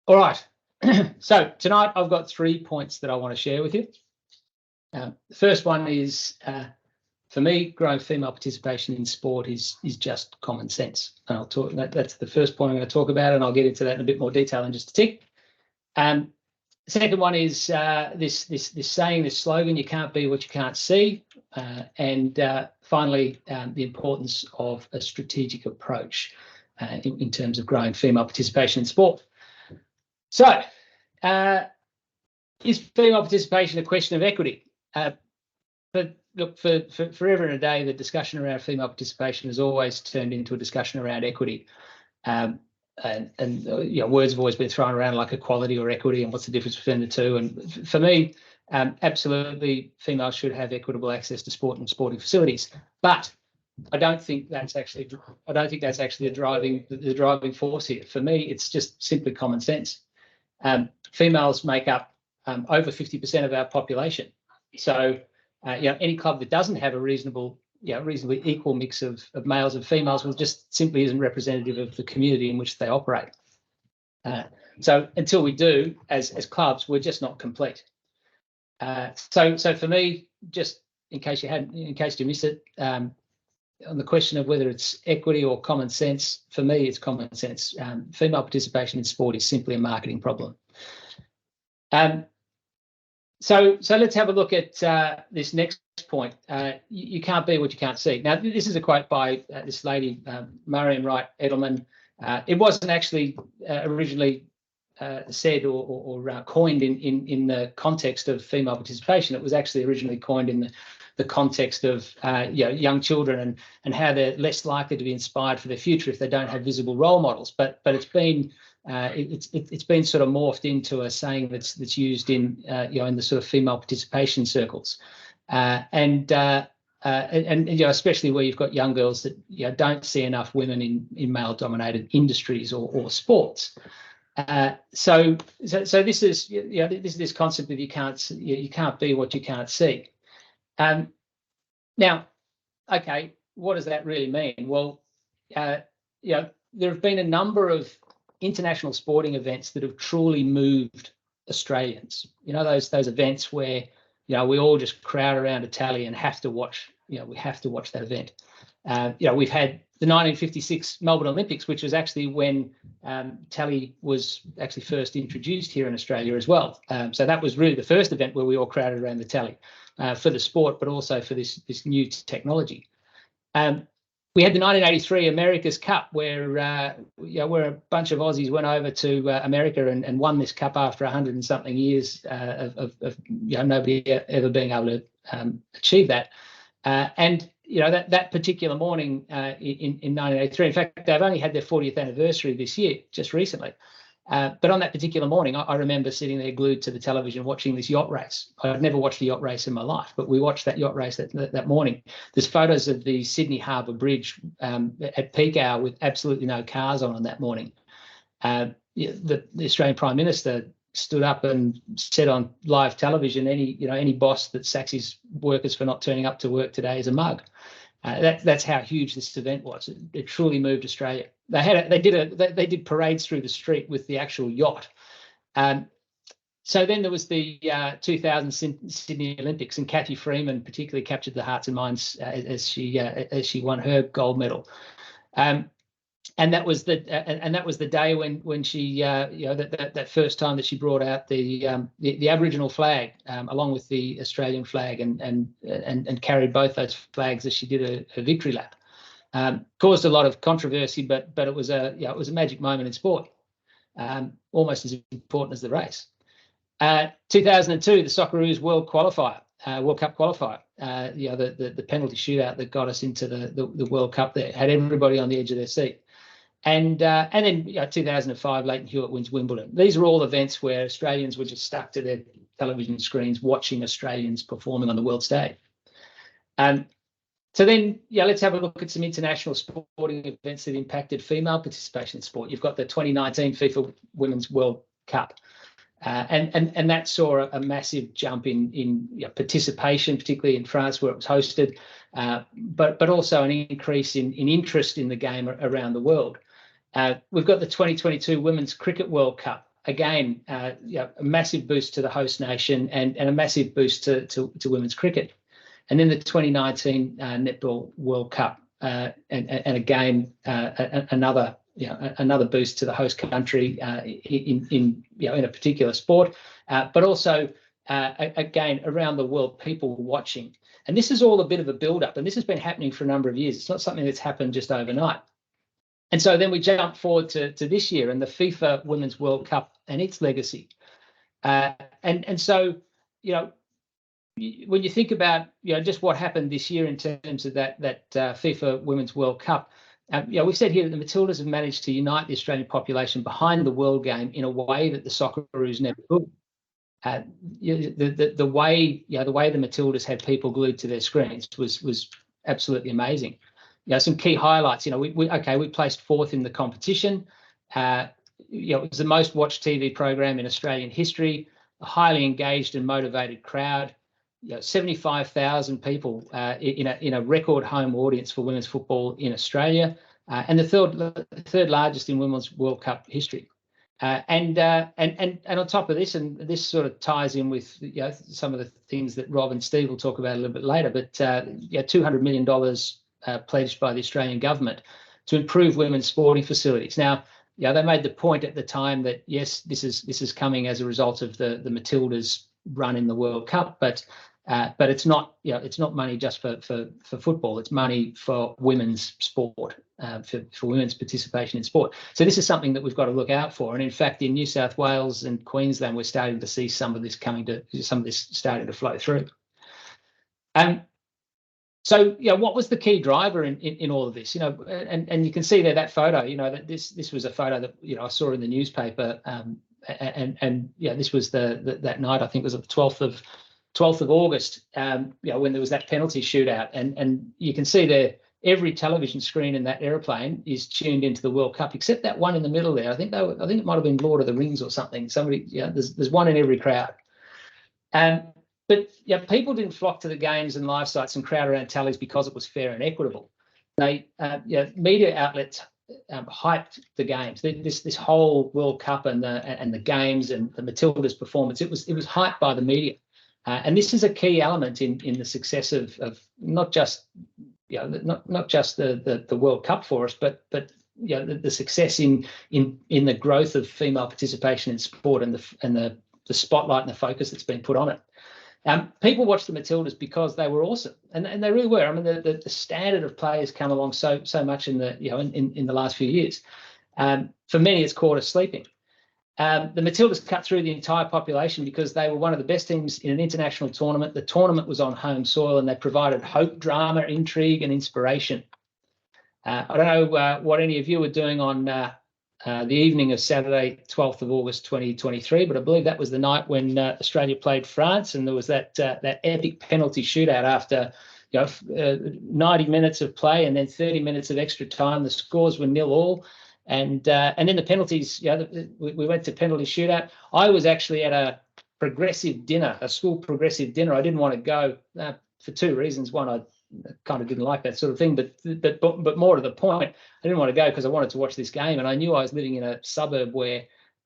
All right. So tonight I've got 3 points that I want to share with you. The first one is, for me, growing female participation in sport is just common sense. And I'll talk. That's the first point I'm going to talk about, and I'll get into that in a bit more detail in just a tick. The second one is this saying, this slogan: "You can't be what you can't see." And finally, the importance of a strategic approach in terms of growing female participation in sport. So, is female participation a question of equity? But look, for forever and a day, the discussion around female participation has always turned into a discussion around equity. And words have always been thrown around like equality or equity, and what's the difference between the two? And for me, absolutely, females should have equitable access to sport and sporting facilities. But I don't think that's actually the driving force here. For me, it's just simply common sense. Females make up over 50% of our population. So, any club that doesn't have a reasonably equal mix of males and females just simply isn't representative of the community in which they operate. So until we do, as clubs, we're just not complete. So for me, just in case you missed it, on the question of whether it's equity or common sense, for me, it's common sense. Female participation in sport is simply a marketing problem. So let's have a look at this next point. You can't be what you can't see. Now, this is a quote by this lady, Marian Wright Edelman. It wasn't actually originally said or coined in the context of female participation. It was actually originally coined in the context of young children and how they're less likely to be inspired for their future if they don't have visible role models. But it's been it's been sort of morphed into a saying that's used in in the sort of female participation circles, and especially where you've got young girls that don't see enough women in male-dominated industries or sports. So this is this concept of you can't be what you can't see. Now, okay, what does that really mean? Well, there have been a number of international sporting events that have truly moved Australians. Those events where we all just crowd around a tally and have to watch. We have to watch that event. We've had the 1956 Melbourne Olympics, which was actually when tally was actually first introduced here in Australia as well. So that was really the first event where we all crowded around the tally for the sport, but also for this new technology. We had the 1983 America's Cup, where a bunch of Aussies went over to America and won this cup after 100 and something years of nobody ever being able to achieve that. And that particular morning in 1983, in fact, they've only had their 40th anniversary this year, just recently. But on that particular morning, I remember sitting there glued to the television watching this yacht race. I'd never watched a yacht race in my life, but we watched that yacht race that morning. There's photos of the Sydney Harbour Bridge at peak hour with absolutely no cars on that morning. The Australian Prime Minister stood up and said on live television, any boss that sacks his workers for not turning up to work today is a mug. That's how huge this event was. It truly moved Australia. They did parades through the street with the actual yacht. So then there was the 2000 Sydney Olympics, and Cathy Freeman particularly captured the hearts and minds as she won her gold medal. And that was the day when she that first time that she brought out the Aboriginal flag along with the Australian flag and carried both those flags as she did a victory lap. Caused a lot of controversy, but it was a magic moment in sport, almost as important as the race. 2002, the Socceroos World Cup qualifier, the penalty shootout that got us into the World Cup there had everybody on the edge of their seat. And then 2005, Leighton Hewitt wins Wimbledon. These are all events where Australians were just stuck to their television screens watching Australians performing on the world stage. So then, let's have a look at some international sporting events that impacted female participation in sport. You've got the 2019 FIFA Women's World Cup. And that saw a massive jump in participation, particularly in France where it was hosted, but also an increase in interest in the game around the world. We've got the 2022 Women's Cricket World Cup, again, a massive boost to the host nation and a massive boost to women's cricket. And then the 2019 Netball World Cup, and again another boost to the host country in a particular sport, but also again around the world, people watching. And this is all a bit of a build-up, and this has been happening for a number of years. It's not something that's happened just overnight. And so then we jump forward to this year and the FIFA Women's World Cup and its legacy. And so, when you think about, just what happened this year in terms of that FIFA Women's World Cup, we've said here that the Matildas have managed to unite the Australian population behind the world game in a way that the Socceroos never could. The way the Matildas had people glued to their screens was absolutely amazing. Some key highlights. We placed fourth in the competition. It was the most watched TV program in Australian history. A highly engaged and motivated crowd. 75,000 people in a record home audience for women's football in Australia, and the third largest in women's World Cup history. And on top of this, and this sort of ties in with some of the things that Rob and Steve will talk about a little bit later, but $200 million pledged by the Australian government to improve women's sporting facilities. Now, they made the point at the time that yes, this is coming as a result of the Matildas' run in the World Cup, but it's not money just for football. It's money for women's sport, for women's participation in sport. So this is something that we've got to look out for. And in fact, in New South Wales and Queensland, we're starting to see some of this starting to flow through. So what was the key driver in all of this? And you can see there that photo. That this was a photo that I saw in the newspaper. And this was that night. I think it was the 12th of August. When there was that penalty shootout, and you can see there every television screen in that airplane is tuned into the World Cup, except that one in the middle there. I think it might have been Lord of the Rings or something. There's one in every crowd. But people didn't flock to the games and live sites and crowd around tallies because it was fair and equitable. Media outlets hyped the games. This whole World Cup and the games and the Matildas' performance. It was hyped by the media, and this is a key element in the success of not just the World Cup for us, but the success in the growth of female participation in sport and the spotlight and the focus that's been put on it. People watched the Matildas because they were awesome, and they really were. I mean, the standard of play has come along so much in the last few years. For many, it's caught us sleeping. The Matildas cut through the entire population because they were one of the best teams in an international tournament. The tournament was on home soil, and they provided hope, drama, intrigue, and inspiration. I don't know what any of you were doing on the evening of Saturday, 12th of August 2023, but I believe that was the night when Australia played France, and there was that epic penalty shootout after 90 minutes of play and then 30 minutes of extra time. The scores were 0-0, and then the penalties. We went to penalty shootout. I was actually at a progressive dinner, a school progressive dinner. I didn't want to go for two reasons. One, I kind of didn't like that sort of thing, but more to the point, I didn't want to go because I wanted to watch this game, and I knew I was living in a suburb where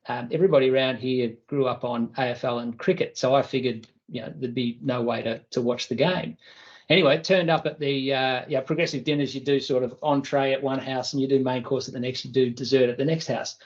everybody around here grew up on AFL and cricket, so I figured there'd be no way to watch the game. Anyway, it turned up at the progressive dinners. You do sort of entree at one house, and you do main course at the next. You do dessert at the next house.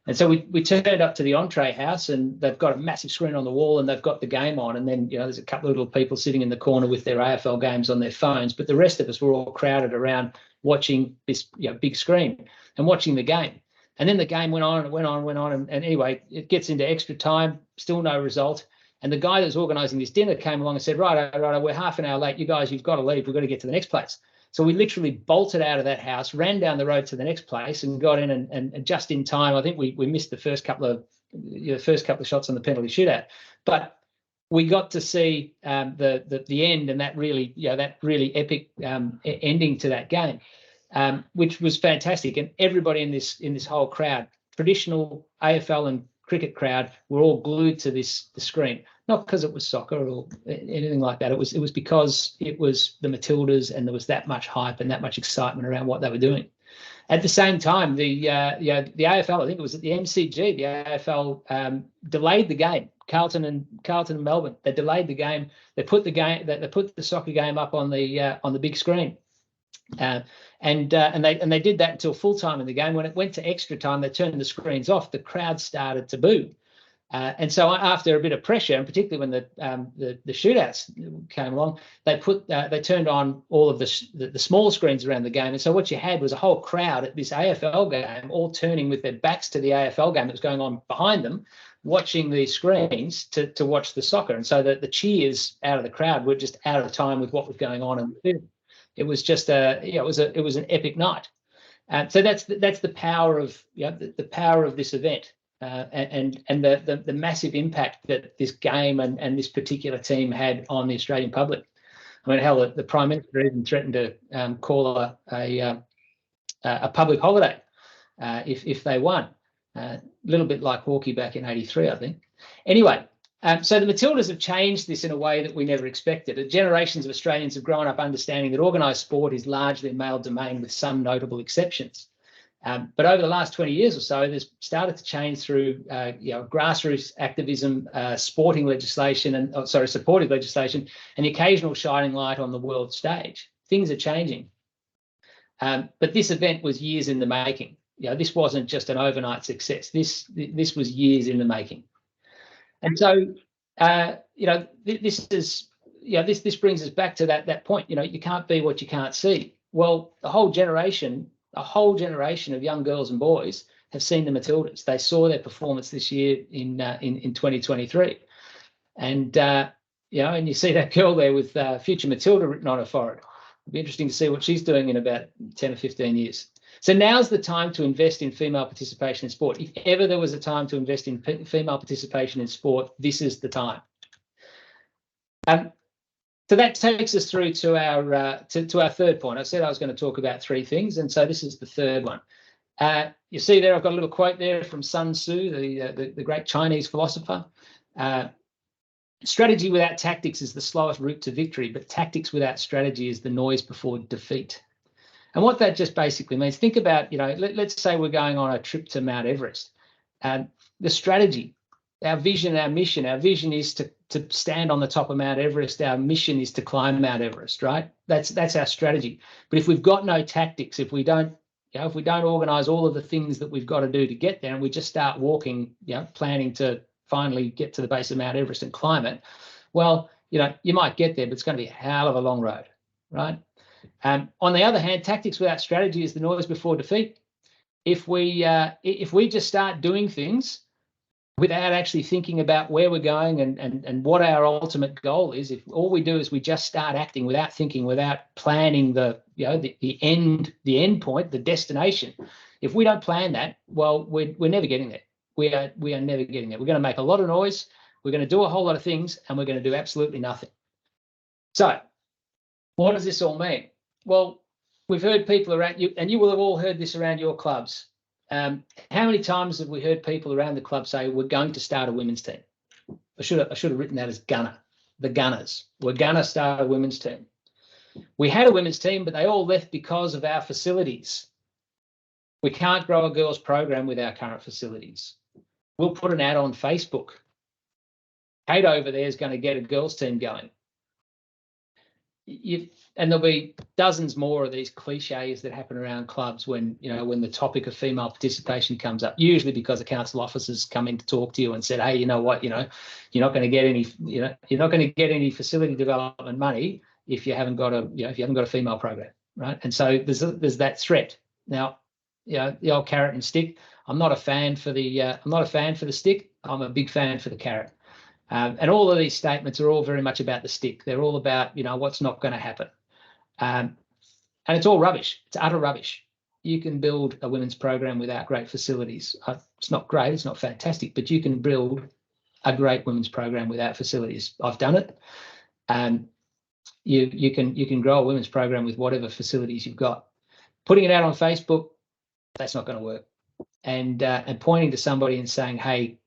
And so we turned up to the entree house, and they've got a massive screen on the wall, and they've got the game on. And then, there's a couple of little people sitting in the corner with their AFL games on their phones. But the rest of us were all crowded around watching this big screen and watching the game. And then the game went on and went on. And anyway, it gets into extra time, still no result. And the guy that was organising this dinner came along and said, right, we're half an hour late. You guys, you've got to leave. We've got to get to the next place. So we literally bolted out of that house, ran down the road to the next place, and got in and just in time. I think we missed the first couple of shots on the penalty shootout, but we got to see the end and that really epic ending to that game, which was fantastic. And everybody in this whole crowd, traditional AFL and cricket crowd, were all glued to the screen. Not because it was soccer or anything like that. It was because it was the Matildas, and there was that much hype and that much excitement around what they were doing. At the same time, the AFL, I think it was at the MCG, the AFL delayed the game. Carlton and Melbourne, they delayed the game. They put the soccer game up on the big screen, and they did that until full time in the game. When it went to extra time, they turned the screens off. The crowd started to boo. And so after a bit of pressure, and particularly when the shootouts came along, they turned on all of the small screens around the game. And so what you had was a whole crowd at this AFL game, all turning with their backs to the AFL game that was going on behind them, watching the screens to watch the soccer. And so the cheers out of the crowd were just out of time with what was going on. And it was just it was an epic night. So that's the power of the power of this event. And the massive impact that this game and this particular team had on the Australian public. I mean, hell, the Prime Minister even threatened to call a public holiday if they won. A little bit like Hawkey back in '83, I think. Anyway, so the Matildas have changed this in a way that we never expected. Generations of Australians have grown up understanding that organised sport is largely a male domain with some notable exceptions. But over the last 20 years or so, there's started to change through grassroots activism, sporting legislation, and supportive legislation, and the occasional shining light on the world stage. Things are changing. But this event was years in the making. This wasn't just an overnight success. This was years in the making. And so, this brings us back to that point. You can't be what you can't see. Well, a whole generation of young girls and boys have seen the Matildas. They saw their performance this year in 2023, and and you see that girl there with Future Matilda written on her forehead. It'll be interesting to see what she's doing in about 10 or 15 years. So now's the time to invest in female participation in sport. If ever there was a time to invest in female participation in sport, this is the time. So that takes us through to our third point. I said I was going to talk about three things, and so this is the third one. You see there, I've got a little quote there from Sun Tzu, the great Chinese philosopher. Strategy without tactics is the slowest route to victory, but tactics without strategy is the noise before defeat. And what that just basically means, think about, let's say we're going on a trip to Mount Everest. The strategy, our vision is to stand on the top of Mount Everest. Our mission is to climb Mount Everest, right? That's our strategy. But if we've got no tactics, if we don't organise all of the things that we've got to do to get there, and we just start walking, planning to finally get to the base of Mount Everest and climb it, well, you might get there, but it's going to be a hell of a long road, right? On the other hand, tactics without strategy is the noise before defeat. If we just start doing things without actually thinking about where we're going and what our ultimate goal is, if all we do is we just start acting without thinking, without planning the end point, the destination, if we don't plan that, well, we're never getting there. We are never getting there. We're going to make a lot of noise. We're going to do a whole lot of things, and we're going to do absolutely nothing. So, what does this all mean? Well, we've heard people around you, and you will have all heard this around your clubs. How many times have we heard people around the club say, we're going to start a women's team? I should have written that as the Gunners. We're going to start a women's team. We had a women's team, but they all left because of our facilities. We can't grow a girls' program with our current facilities. We'll put an ad on Facebook. Kate over there is going to get a girls' team going. And there'll be dozens more of these cliches that happen around clubs when the topic of female participation comes up. Usually because the council officers come in to talk to you and said, "Hey, you know what? You're not going to get any facility development money if you haven't got a female program, right?" And so there's that threat. Now, the old carrot and stick. I'm not a fan for the stick. I'm a big fan for the carrot. And all of these statements are all very much about the stick. They're all about, what's not going to happen. And it's all rubbish. It's utter rubbish. You can build a women's program without great facilities. It's not great. It's not fantastic, but you can build a great women's program without facilities. I've done it. You can grow a women's program with whatever facilities you've got. Putting it out on Facebook, that's not going to work. And pointing to somebody and saying, "Hey,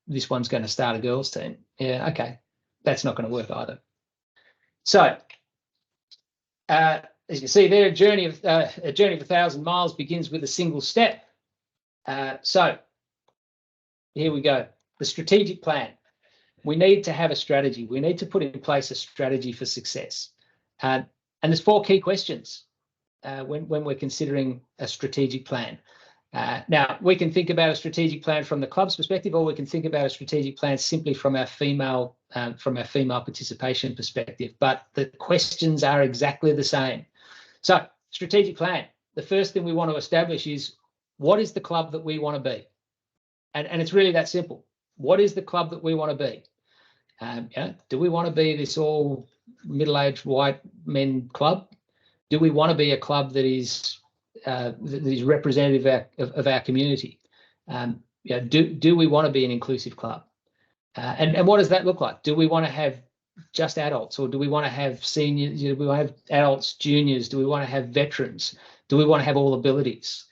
this one's going to start a girls' team." Yeah, okay. That's not going to work either. So as you see there, a journey of 1,000 miles begins with a single step. So here we go. The strategic plan. We need to have a strategy. We need to put in place a strategy for success. And there's 4 key questions when we're considering a strategic plan. Now, we can think about a strategic plan from the club's perspective, or we can think about a strategic plan simply from our female participation perspective. But the questions are exactly the same. So, strategic plan. The first thing we want to establish is, what is the club that we want to be? And it's really that simple. What is the club that we want to be? Do we want to be this all middle-aged white men club? Do we want to be a club that is representative of our community? Do we want to be an inclusive club? And what does that look like? Do we want to have just adults, or do we want to have seniors? Do we want to have adults, juniors? Do we want to have veterans? Do we want to have all abilities?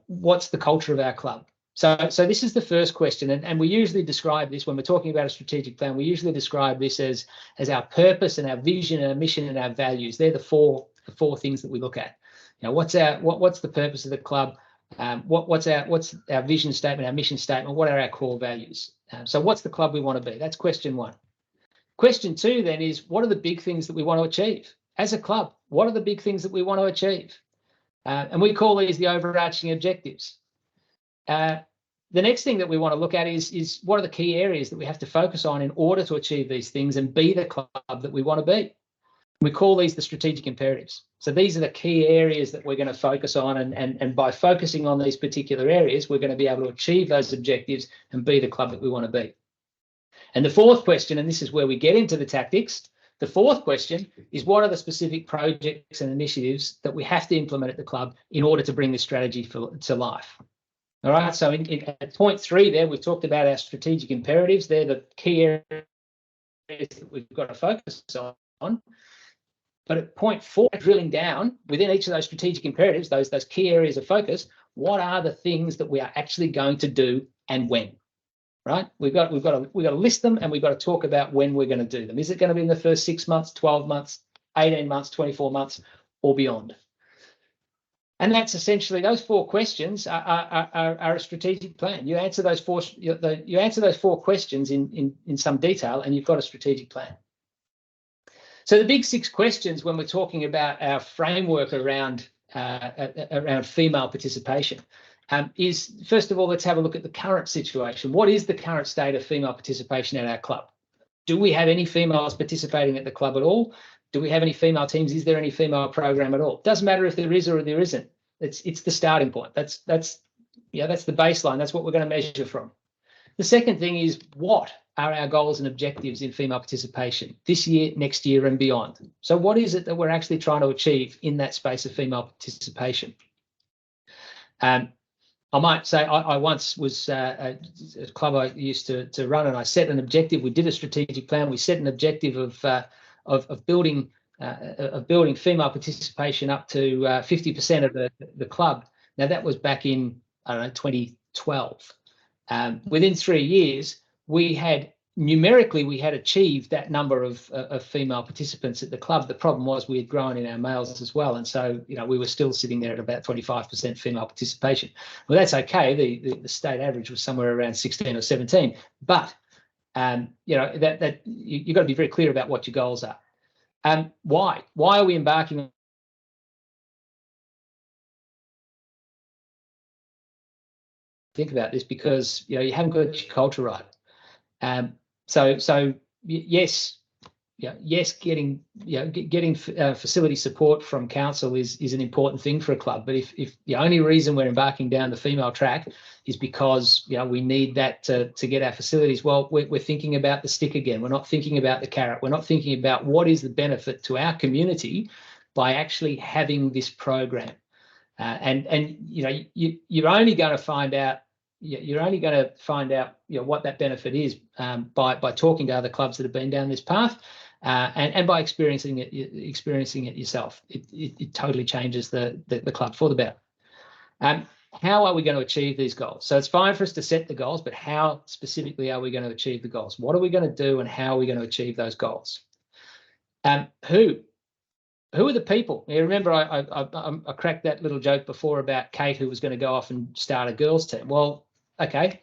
What's the culture of our club? So this is the first question, and we usually describe this when we're talking about a strategic plan. We usually describe this as our purpose and our vision and our mission and our values. They're the four things that we look at. What's the purpose of the club? What's our vision statement, our mission statement? What are our core values? So what's the club we want to be? That's question 1. Question 2 then is, what are the big things that we want to achieve as a club? What are the big things that we want to achieve? And we call these the overarching objectives. The next thing that we want to look at is what are the key areas that we have to focus on in order to achieve these things and be the club that we want to be. We call these the strategic imperatives. So these are the key areas that we're going to focus on, and by focusing on these particular areas, we're going to be able to achieve those objectives and be the club that we want to be. And the 4th question, and this is where we get into the tactics, the 4th question is, what are the specific projects and initiatives that we have to implement at the club in order to bring this strategy to life? All right, so at point 3 there, we've talked about our strategic imperatives. They're the key areas that we've got to focus on. But at point 4, drilling down within each of those strategic imperatives, those key areas of focus, what are the things that we are actually going to do and when? Right? We've got to list them, and we've got to talk about when we're going to do them. Is it going to be in the first 6 months, 12 months, 18 months, 24 months, or beyond? And that's essentially, those 4 questions are a strategic plan. You answer those 4 questions in some detail, and you've got a strategic plan. So the big 6 questions when we're talking about our framework around female participation is, first of all, let's have a look at the current situation. What is the current state of female participation at our club? Do we have any females participating at the club at all? Do we have any female teams? Is there any female program at all? Doesn't matter if there is or there isn't. It's the starting point. That's the baseline. That's what we're going to measure from. The second thing is, what are our goals and objectives in female participation this year, next year, and beyond? So what is it that we're actually trying to achieve in that space of female participation? I might say I once was a club I used to run, and I set an objective. We did a strategic plan. We set an objective of building female participation up to 50% of the club. Now, that was back in, 2012. Within 3 years, we had achieved that number of female participants at the club. The problem was we had grown in our males as well, and so we were still sitting there at about 25% female participation. Well, that's okay. The state average was somewhere around 16 or 17, but that you've got to be very clear about what your goals are. Why are we embarking on? Think about this, because you haven't got your culture right. So yes, getting facility support from council is an important thing for a club. But if the only reason we're embarking down the female track is because we need that to get our facilities, well, we're thinking about the stick again. We're not thinking about the carrot. We're not thinking about what is the benefit to our community by actually having this program. And you're only going to find out. You're only going to find out what that benefit is by talking to other clubs that have been down this path, and by experiencing it yourself. It totally changes the club for the better. How are we going to achieve these goals? So it's fine for us to set the goals, but how specifically are we going to achieve the goals? What are we going to do, and how are we going to achieve those goals? Who who are the people? You remember I cracked that little joke before about Kate, who was going to go off and start a girls team. Well, okay,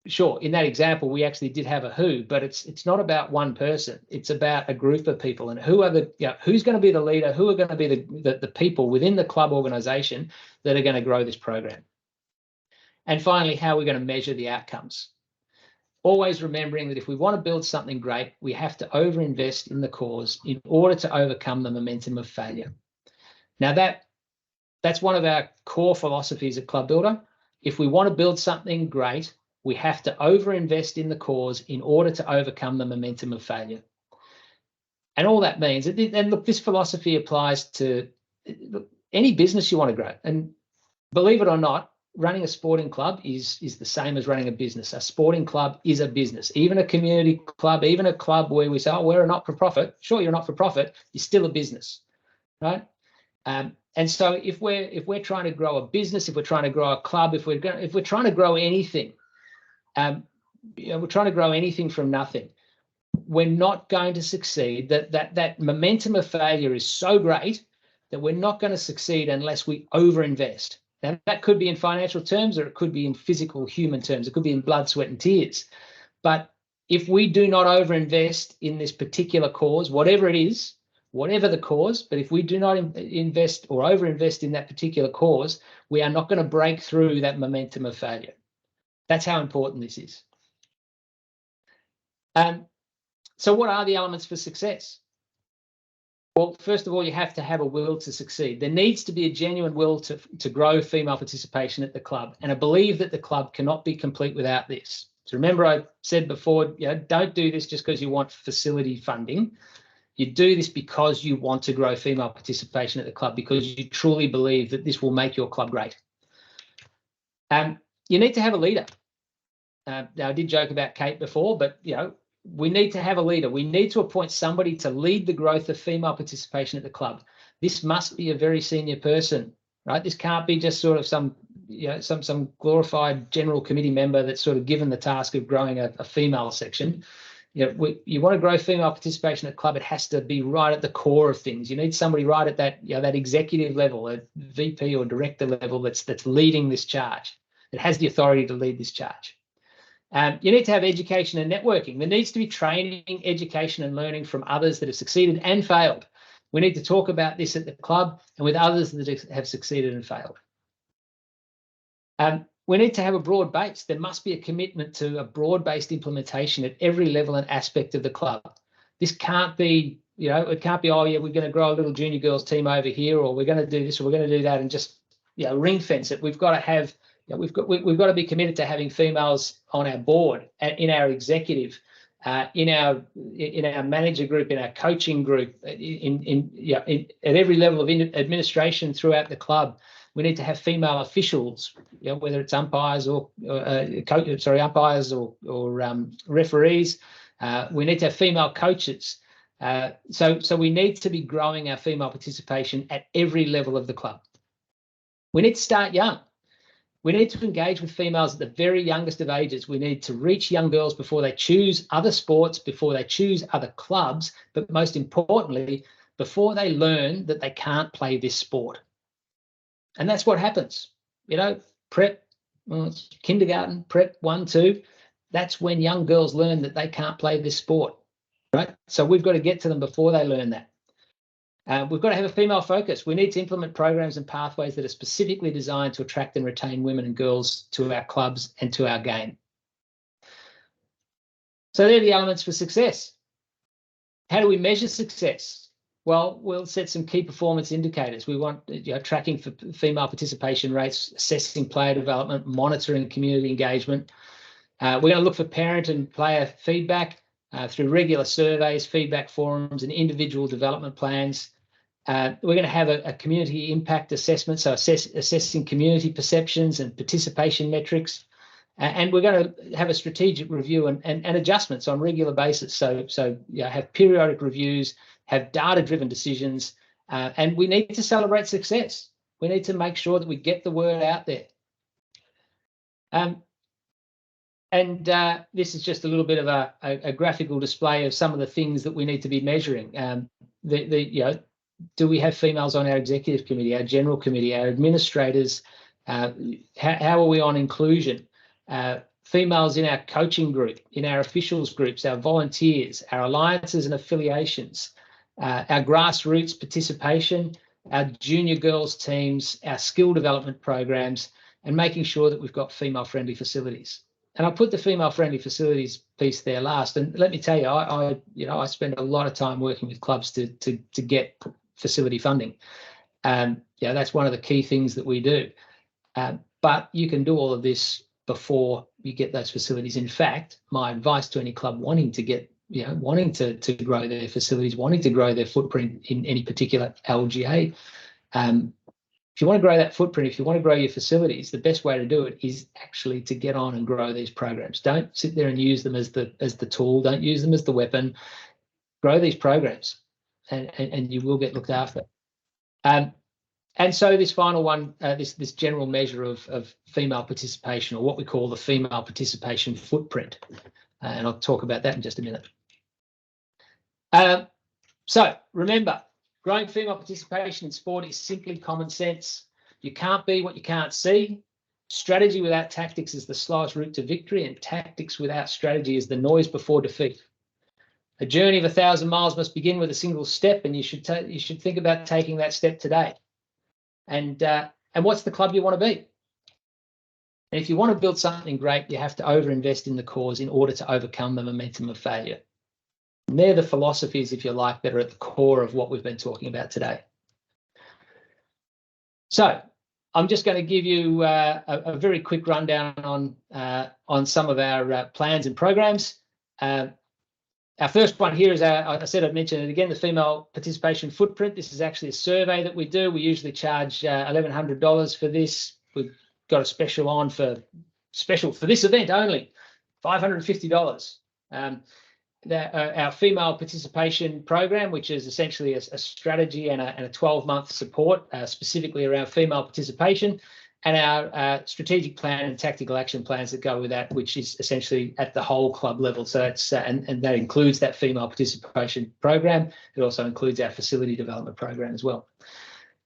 sure. In that example, we actually did have a who, but it's not about one person. It's about a group of people, and who are the who's going to be the leader? Who are going to be the people within the club organisation that are going to grow this program? And finally, how are we going to measure the outcomes? Always remembering that if we want to build something great, we have to overinvest in the cause in order to overcome the momentum of failure. Now, that's one of our core philosophies at Club Builder. If we want to build something great, we have to overinvest in the cause in order to overcome the momentum of failure. And all that means, and look, this philosophy applies to any business you want to grow. And believe it or not, running a sporting club is the same as running a business. A sporting club is a business. Even a community club, even a club where we say, oh, we're a not-for-profit. Sure, you're not for profit. You're still a business, right? And so if we're trying to grow a business, if we're trying to grow a club, if we're trying to grow anything, we're trying to grow anything from nothing, we're not going to succeed. That momentum of failure is so great that we're not going to succeed unless we overinvest. Now, that could be in financial terms, or it could be in physical human terms. It could be in blood, sweat, and tears. But if we do not overinvest in this particular cause, whatever it is, whatever the cause, but if we do not invest or overinvest in that particular cause, we are not going to break through that momentum of failure. That's how important this is. So what are the elements for success? Well, first of all, you have to have a will to succeed. There needs to be a genuine will to grow female participation at the club, and I believe that the club cannot be complete without this. So remember, I said before, don't do this just because you want facility funding. You do this because you want to grow female participation at the club, because you truly believe that this will make your club great. You need to have a leader. Now, I did joke about Kate before, but we need to have a leader. We need to appoint somebody to lead the growth of female participation at the club. This must be a very senior person, right? This can't be just sort of some glorified general committee member that's sort of given the task of growing a female section. You want to grow female participation at the club, it has to be right at the core of things. You need somebody right at that that executive level, a VP or director level that's leading this charge. It has the authority to lead this charge. You need to have education and networking. There needs to be training, education, and learning from others that have succeeded and failed. We need to talk about this at the club and with others that have succeeded and failed. We need to have a broad base. There must be a commitment to a broad-based implementation at every level and aspect of the club. This can't be, it can't be, oh yeah, we're going to grow a little junior girls team over here, or we're going to do this, or we're going to do that, and just ring fence it. We've got to have. We've got to be committed to having females on our board, in our executive, in our manager group, in our coaching group, at every level of administration throughout the club. We need to have female officials, whether it's umpires or referees. We need to have female coaches. So we need to be growing our female participation at every level of the club. We need to start young. We need to engage with females at the very youngest of ages. We need to reach young girls before they choose other sports, before they choose other clubs, but most importantly, before they learn that they can't play this sport. And that's what happens. Prep, kindergarten, prep 1, 2, that's when young girls learn that they can't play this sport, right? So we've got to get to them before they learn that. We've got to have a female focus. We need to implement programs and pathways that are specifically designed to attract and retain women and girls to our clubs and to our game. So they're the elements for success. How do we measure success? Well, we'll set some key performance indicators. We want tracking for female participation rates, assessing player development, monitoring community engagement. We're going to look for parent and player feedback through regular surveys, feedback forums, and individual development plans. We're going to have a community impact assessment, so assessing community perceptions and participation metrics. And we're going to have a strategic review and adjustments on a regular basis. So have periodic reviews, have data-driven decisions, and we need to celebrate success. We need to make sure that we get the word out there. This is just a little bit of a graphical display of some of the things that we need to be measuring. do we have females on our executive committee, our general committee, our administrators? How are we on inclusion? Females in our coaching group, in our officials groups, our volunteers, our alliances and affiliations, our grassroots participation, our junior girls teams, our skill development programs, and making sure that we've got female-friendly facilities. And I put the female-friendly facilities piece there last. And let me tell you, I spend a lot of time working with clubs to get facility funding. That's one of the key things that we do. But you can do all of this before you get those facilities. In fact, my advice to any club wanting to get, wanting to grow their facilities, wanting to grow their footprint in any particular LGA, if you want to grow that footprint, if you want to grow your facilities, the best way to do it is actually to get on and grow these programs. Don't sit there and use them as the tool. Don't use them as the weapon. Grow these programs, and you will get looked after. And so this final one, this general measure of female participation, or what we call the female participation footprint, and I'll talk about that in just a minute. So remember, growing female participation in sport is simply common sense. You can't be what you can't see. Strategy without tactics is the slowest route to victory, and tactics without strategy is the noise before defeat. A journey of 1,000 miles must begin with a single step, and you should think about taking that step today. And what's the club you want to be? And if you want to build something great, you have to overinvest in the cause in order to overcome the momentum of failure. And they're the philosophies, if you like, that are at the core of what we've been talking about today. So I'm just going to give you a very quick rundown on some of our plans and programs. Our first one here is I mentioned it again, the female participation footprint. This is actually a survey that we do. We usually charge $1,100 for this. We've got a special on for this event only, $550. Our female participation program, which is essentially a strategy and a 12-month support specifically around female participation, and our strategic plan and tactical action plans that go with that, which is essentially at the whole club level. So it's and that includes that female participation program. It also includes our facility development program as well.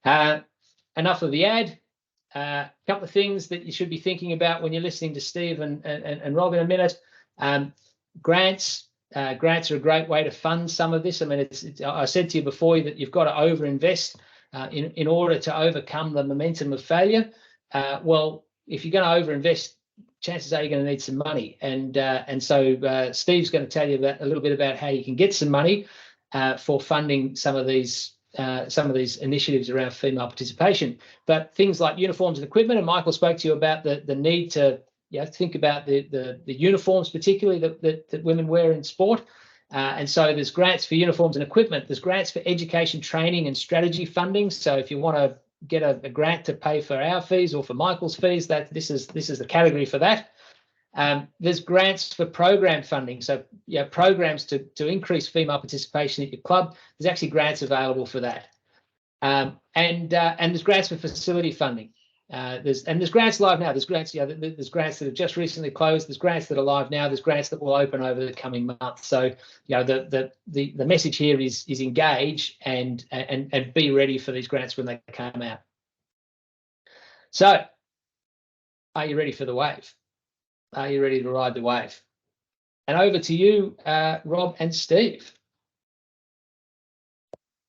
Enough of the ad. A couple of things that you should be thinking about when you're listening to Steve and Rob in a minute. Grants. Grants are a great way to fund some of this. I mean, I said to you before that you've got to overinvest in order to overcome the momentum of failure. Well, if you're going to overinvest, chances are you're going to need some money. And so Steve's going to tell you a little bit about how you can get some money for funding some of these initiatives around female participation. But things like uniforms and equipment, and Michael spoke to you about the need to think about the uniforms, particularly that women wear in sport. And so there's grants for uniforms and equipment. There's grants for education, training, and strategy funding. So if you want to get a grant to pay for our fees or for Michael's fees, this is the category for that. There's grants for program funding. So programs to increase female participation at your club. There's actually grants available for that. And there's grants for facility funding. There's grants live now. There's grants, there's grants that have just recently closed. There's grants that are live now. There's grants that will open over the coming months. So, the message here is engage and be ready for these grants when they come out. So, are you ready for the wave? Are you ready to ride the wave? And over to you, Rob and Steve.